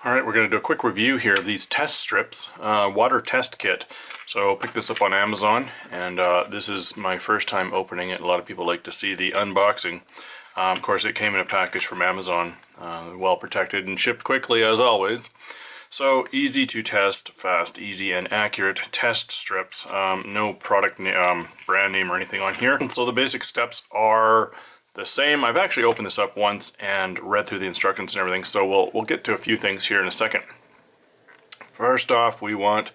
Alright, we're going to do a quick review here of these test strips, water test kit. So picked this up on Amazon, and this is my first time opening it. A lot of people like to see the unboxing. Of course, it came in a package from Amazon, well protected and shipped quickly as always. So easy to test, fast, easy, and accurate test strips. No product brand name or anything on here. And so the basic steps are the same. I've actually opened this up once and read through the instructions and everything, so we'll get to a few things here in a second. First off, we want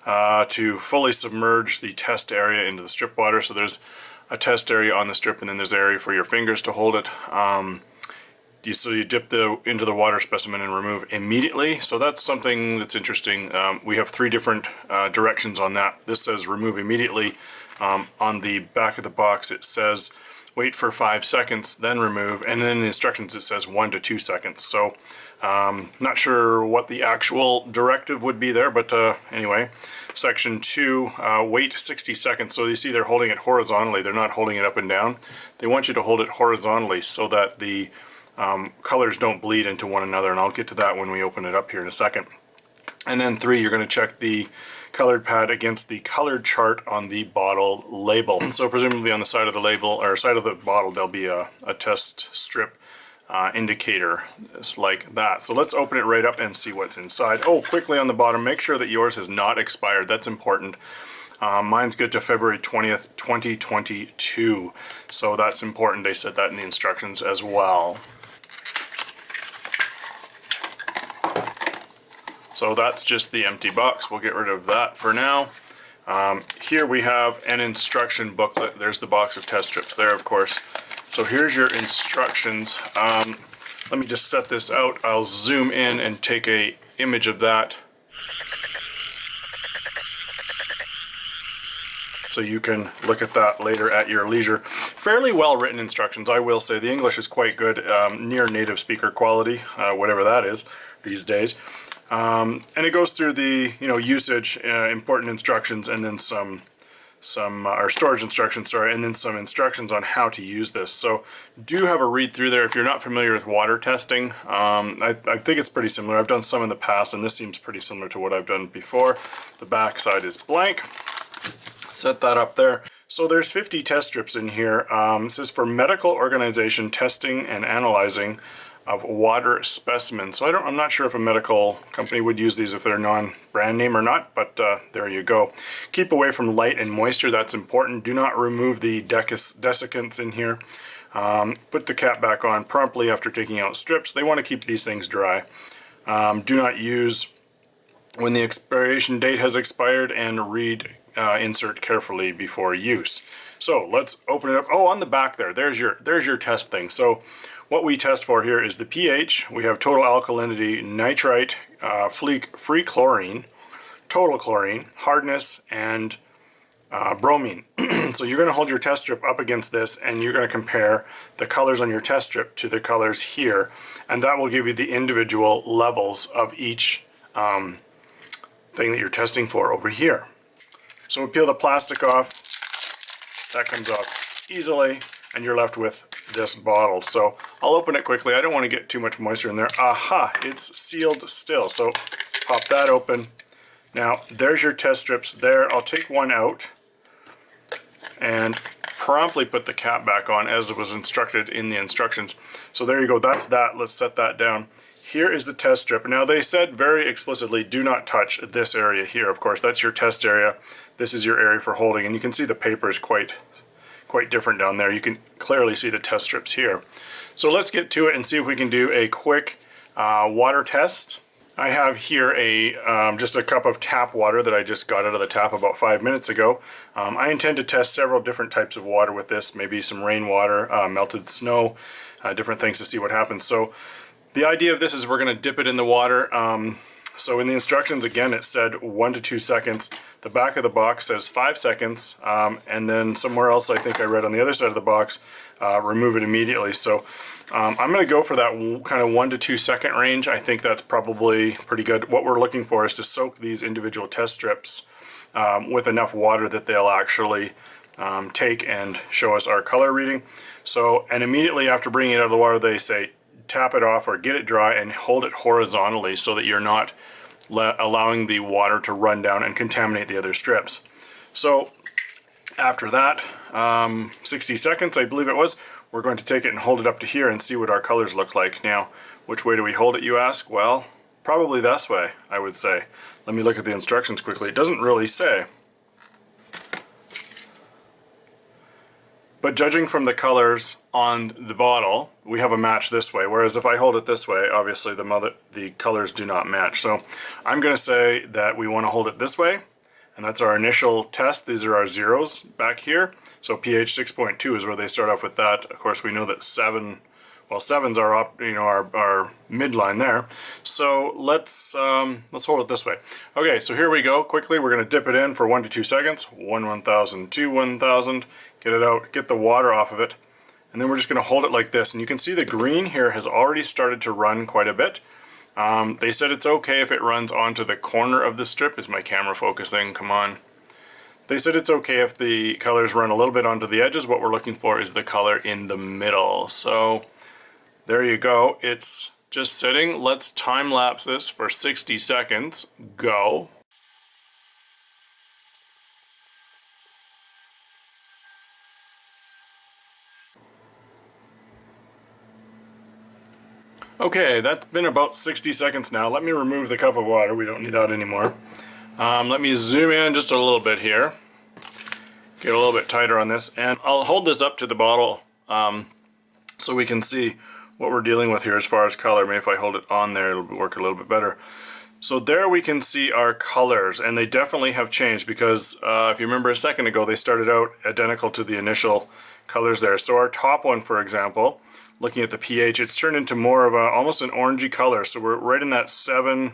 to fully submerge the test area into the strip water. So there's a test area on the strip, and then there's an area for your fingers to hold it. So you dip into the water specimen and remove immediately. So that's something that's interesting. We have three different directions on that. This says remove immediately. On the back of the box it says wait for 5 seconds, then remove, and then in the instructions it says 1 to 2 seconds. So not sure what the actual directive would be there, but anyway. Section 2, wait 60 seconds. So you see they're holding it horizontally, they're not holding it up and down. They want you to hold it horizontally so that the colors don't bleed into one another, and I'll get to that when we open it up here in a second. And then 3, you're going to check the colored pad against the colored chart on the bottle label. So presumably on the side of the label, or side of the bottle, there'll be a test strip indicator. It's like that. So let's open it right up and see what's inside. Oh, quickly on the bottom, make sure that yours has not expired. That's important. Mine's good to February 20th, 2022. So that's important. They said that in the instructions as well. So that's just the empty box. We'll get rid of that for now. Here we have an instruction booklet. There's the box of test strips there, of course. So here's your instructions. Let me just set this out. I'll zoom in and take an image of that, so you can look at that later at your leisure. Fairly well written instructions, I will say. The English is quite good, near native speaker quality, whatever that is these days. And it goes through the usage, important instructions, and then some or storage instructions, sorry, and then some instructions on how to use this. So do have a read through there if you're not familiar with water testing. I think it's pretty similar. I've done some in the past, and this seems pretty similar to what I've done before. The back side is blank. Set that up there. So there's 50 test strips in here. This is for medical organization testing and analyzing of water specimens. So I'm not sure if a medical company would use these if they're non-brand name or not, but there you go. Keep away from light and moisture, that's important. Do not remove the desiccants in here. Put the cap back on promptly after taking out strips. They want to keep these things dry. Do not use when the expiration date has expired, and read insert carefully before use. So let's open it up. Oh, on the back there's your test thing. So what we test for here is the pH. We have total alkalinity, nitrite, free chlorine, total chlorine, hardness, and bromine. So you're going to hold your test strip up against this, and you're going to compare the colors on your test strip to the colors here, and that will give you the individual levels of each thing that you're testing for over here. So we peel the plastic off. That comes off easily, and you're left with this bottle. So I'll open it quickly. I don't want to get too much moisture in there. Aha, it's sealed still. So pop that open. Now there's your test strips there. I'll take one out and promptly put the cap back on as it was instructed in the instructions. So there you go, that's that. Let's set that down. Here is the test strip. Now they said very explicitly, do not touch this area here. Of course, that's your test area. This is your area for holding, and you can see the paper is quite different down there. You can clearly see the test strips here. So let's get to it and see if we can do a quick water test. I have here just a cup of tap water that I just got out of the tap about 5 minutes ago. I intend to test several different types of water with this, maybe some rainwater, melted snow, different things to see what happens. So the idea of this is we're going to dip it in the water. So in the instructions, again, it said 1 to 2 seconds. The back of the box says 5 seconds, and then somewhere else, I think I read on the other side of the box, remove it immediately. So I'm going to go for that kind of 1 to 2 second range. I think that's probably pretty good. What we're looking for is to soak these individual test strips with enough water that they'll actually take and show us our color reading. So, and immediately after bringing it out of the water, they say, tap it off or get it dry and hold it horizontally so that you're not allowing the water to run down and contaminate the other strips. So after that, 60 seconds I believe it was, we're going to take it and hold it up to here and see what our colors look like. Now, which way do we hold it, you ask? Well, probably this way, I would say. Let me look at the instructions quickly. It doesn't really say. But judging from the colors on the bottle, we have a match this way. Whereas if I hold it this way, obviously the colors do not match. So I'm going to say that we want to hold it this way. And that's our initial test. These are our zeros back here. So pH 6.2 is where they start off with that. Of course, we know that 7, well, 7's our our midline there. So let's hold it this way. Okay, so here we go. Quickly, we're going to dip it in for 1 to 2 seconds. 1,000, 2, 1,000. Get it out, get the water off of it. And then we're just going to hold it like this. And you can see the green here has already started to run quite a bit. They said it's okay if it runs onto the corner of the strip. Is my camera focusing? Come on. They said it's okay if the colors run a little bit onto the edges. What we're looking for is the color in the middle. So there you go. It's just sitting. Let's time lapse this for 60 seconds. Go. Okay, that's been about 60 seconds now. Let me remove the cup of water. We don't need that anymore. Let me zoom in just a little bit here. Get a little bit tighter on this. And I'll hold this up to the bottle so we can see what we're dealing with here as far as color. Maybe if I hold it on there, it'll work a little bit better. So there we can see our colors, and they definitely have changed because if you remember a second ago, they started out identical to the initial colors there. So our top one, for example, looking at the pH, it's turned into more of almost an orangey color. So we're right in that 7,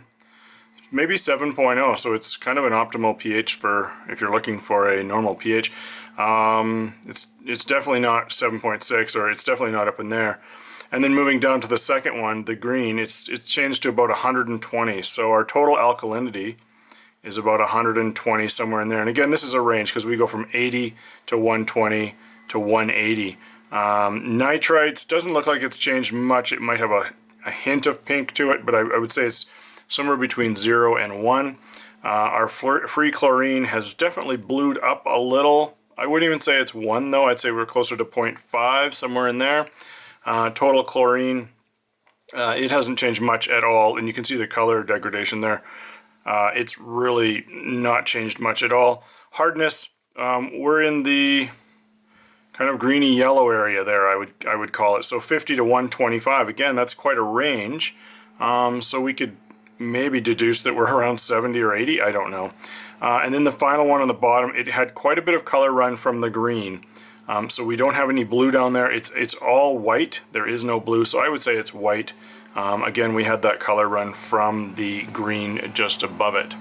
maybe 7.0. So it's kind of an optimal pH for if you're looking for a normal pH. It's definitely not 7.6, or it's definitely not up in there. And then moving down to the second one, the green, it's changed to about 120. So our total alkalinity is about 120, somewhere in there. And again, this is a range because we go from 80 to 120 to 180. Nitrites doesn't look like it's changed much. It might have a hint of pink to it, but I would say it's somewhere between 0 and 1. Our free chlorine has definitely blued up a little. I wouldn't even say it's 1 though. I'd say we're closer to 0.5, somewhere in there. Total chlorine, it hasn't changed much at all, and you can see the color degradation there. It's really not changed much at all. Hardness, we're in the kind of greeny yellow area there, I would call it. So 50 to 125, again, that's quite a range. So we could maybe deduce that we're around 70 or 80, I don't know. And then the final one on the bottom, it had quite a bit of color run from the green. So we don't have any blue down there. It's all white. There is no blue, so I would say it's white. Again, we had that color run from the green just above it.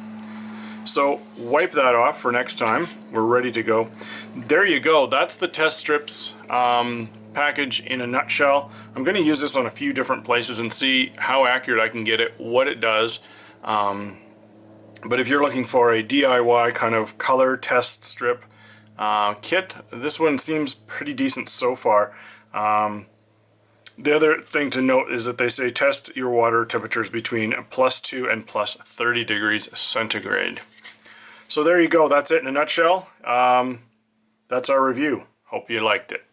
So wipe that off for next time. We're ready to go. There you go. That's the test strips package in a nutshell. I'm going to use this on a few different places and see how accurate I can get it, what it does. But if you're looking for a DIY kind of color test strip kit, this one seems pretty decent so far. The other thing to note is that they say test your water temperatures between +2 and +30 degrees centigrade. So there you go. That's it in a nutshell. That's our review. Hope you liked it.